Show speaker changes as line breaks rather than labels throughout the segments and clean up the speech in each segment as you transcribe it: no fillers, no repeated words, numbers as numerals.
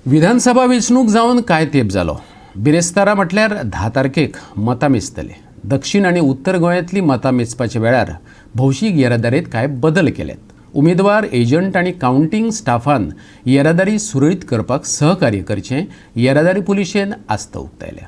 विधानसभा वेंचणूक जावन कांय तेंप जालो. बिरेस्तारा म्हटल्यार 10 तारखेक मतां मेजतले. दक्षिण आनी उत्तर गोंयांतली मतां मेजपाच्या वेळार भौशीक येरादारेंत कांय बदल केल्यात. उमेदवार, एजंट आनी कावंटींग स्टाफान येरादारी सुरळीत करपाक सहकार्य करचें येरादारी पुलिशेन आस्त उक्तायल्या.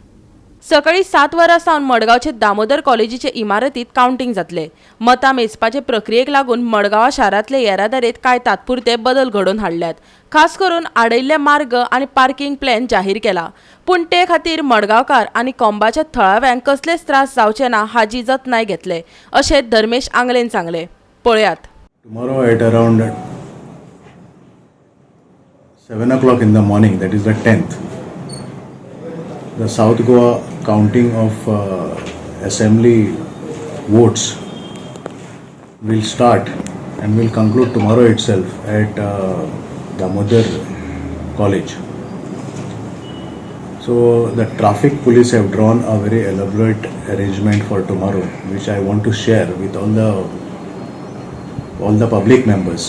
सकाळी 7 वरां सावन मडगांवचे दामोदर कॉलेजीचे इमारतीत कावंटींग जातले. मतां मेजपाचे प्रक्रियेक लागून मडगांव शारांतले येरादारेंत कांय तात्पुरते बदल घडोवन हाडल्यात. खास करून आडयल्ले मार्ग आनी पार्किंग प्लॅन जाहीर केला. पूण ते खातीर मडगांवकार आनी कोंबाच्या थळाव्यांक कसलेच त्रास जावचे ना हाची जतनाय घेतले, अशें धर्मेश आंगलेन सांगले. पळयात.
Tomorrow at around 7 o'clock in the morning, that is the 10th, the South Goa counting of assembly votes will start and will conclude tomorrow itself at Damodar College. So the traffic police have drawn a very elaborate arrangement for tomorrow, which I want to share with all the public members,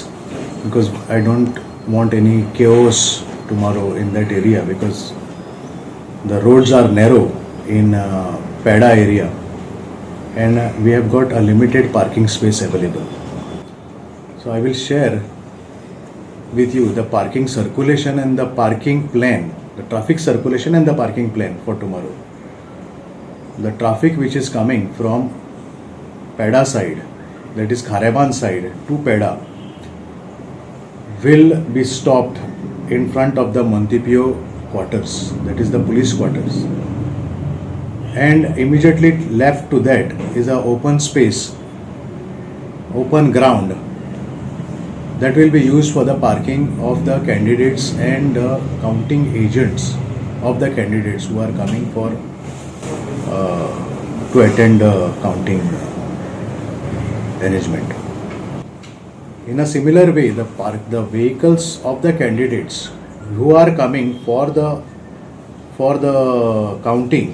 because I don't want any chaos tomorrow in that area, because the roads are narrow in Peda area and we have got a limited parking space available. So I will share with you the parking circulation and the parking plan, the traffic circulation and the parking plan for tomorrow. The traffic which is coming from Peda side, that is Khareban side to Peda, will be stopped in front of the Montipio quarters, that is the police quarters, and immediately left to that is a open space, open ground that will be used for the parking of the candidates and the counting agents of the candidates who are coming for to attend the counting arrangement. In a similar way, the vehicles of the candidates who are coming for the counting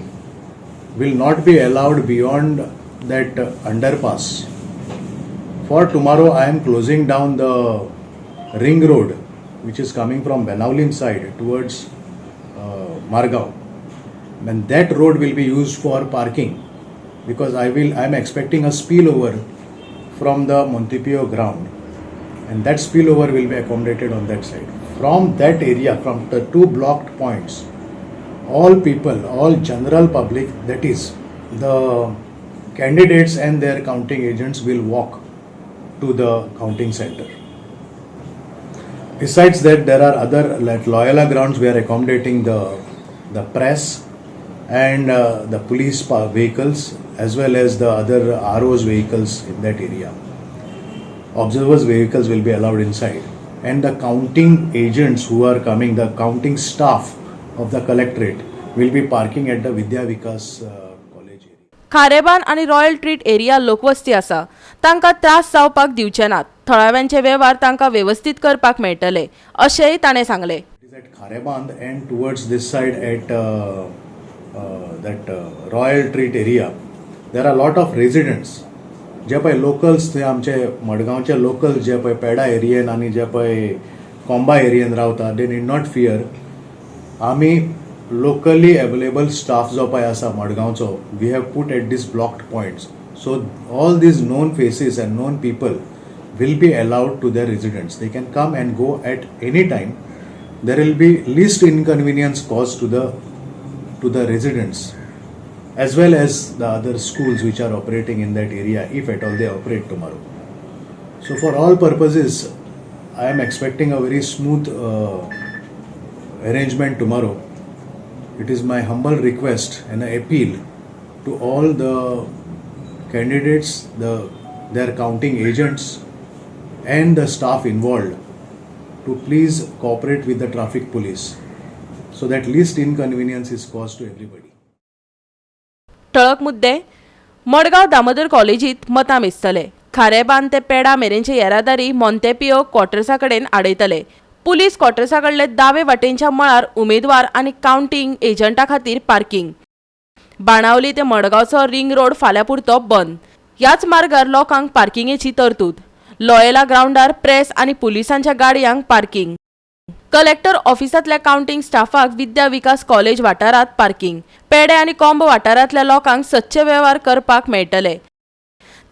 will not be allowed beyond that underpass. For tomorrow, I am closing down the ring road, which is coming from Benaulin side towards Margao, and that road will be used for parking, because I am expecting a spillover from the Montipio ground, and that spillover will be accommodated on that side. From that area, from the 2 blocked points, all people, all general public, that is the candidates and their counting agents, will walk to the counting center. Besides that, there are other, like Loyola grounds, we are accommodating the press and the police vehicles, as well as the other RO's vehicles in that area. Observers' vehicles will be allowed inside, and the counting agents who are coming, the counting staff of the collectorate, will be parking at the Vidya Vikas college area.
Kharebandh आणि royal treat area लोकवस्ती आसा, तांकां त्रास जावपाक दिवचे नात. थळाव्यांचे वेव्हार तांकां व्यवस्थित करपाक मेळटले, अशेंय ताणें सांगले.
It is at Khareban and towards this side at that Royal Treat area, there are a lot of residents. जे पळय लोकल्स, ते आमचे मडगांवचे लोकल जे पळय पेडा एरियेन आनी जे पळय कोंबा एरियेन रावता, दे नीड नॉट फियर. आमी लोकली अवेलेबल स्टाफ जो पळय आसा मडगांवचो, we have put at this blocked points. So all these known faces and known people will be allowed to their residents. They can come and go at any time. There will be least inconvenience caused to the residents, as well as the other schools which are operating in that area, if at all they operate tomorrow. So for all purposes, I am expecting a very smooth arrangement tomorrow. It is my humble request and an appeal to all the candidates, their counting agents, and the staff involved to please cooperate with the traffic police, so that least inconvenience is caused to everybody.
ठळक मुद्दे. मडगांव दामोदर कॉलेजीत मतां मेजतले. खारेबान ते पेडा मेरेनचे येरादारी मॉन्तेपियो क्वॉर्टर्सा कडेन आडयतले. Police क्वॉर्टर्सा कडले दावे वाटेनच्या मळार उमेदवार आनी कावंटींग एजंटा खातीर पार्किंग. बाणावली ते मडगांवचो रिंग रोड फाल्यां पुरतो बंद. ह्याच मार्गार लोकांक पार्किंगेची तरतूद. लॉयला ग्राउंडार प्रेस आनी पुलिसांच्या गाडयांक पार्किंग. कलेक्टर ऑफिसांतल्या काउंटिंग स्टाफाक विद्या विकास कॉलेज वाठारात पार्किंग, पेडे आनी कोंब वाठारांतल्या लोकांक सच्चे वेव्हार करपाक मेळटले.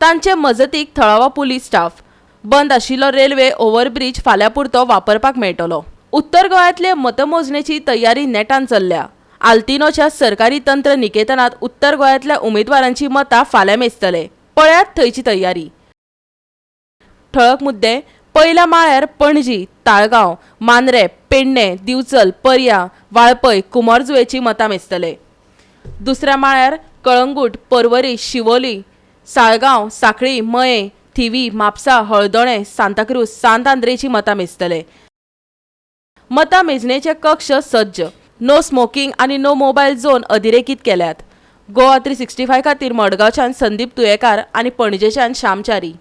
तांचे मजतीक थळावो पुलीस स्टाफ. बंद आशिल्लो रेल्वे ओव्हरब्रिज फाल्यां पुरतो वापरपाक मेळटलो. उत्तर गोंयांतले मतमोजणेची तयारी नेटान चल्ल्या. आल्तिनोच्या सरकारी तंत्र निकेतनात उत्तर गोंयांतल्या उमेदवारांची मतां फाल्यां मेजतले. पळयात थंयची तयारी. ठळक मुद्दे. पयल्या माळ्यार पणजी, ताळगांव, मांद्रे, पेडणे, दिवचल, पर्या, वाळपय, कुमारजुवेची मतां मेजतले. दुसऱ्या माळ्यार कळंगूट, पर्वरी, शिवोली, साळगांव, सांखळी, मये, थिवी, म्हापसा, हळदोणे, सांताक्रूज, सांत आंद्रेची मतां मेजतले. मतां मेजणेचे कक्ष सज्ज. नो स्मोकिंग आनी नो मोबायल झोन अधिरेखीत केल्यात. गोवा 365 खातीर मडगांवच्यान संदीप तुयेकार आनी पणजेच्यान श्यामचारी.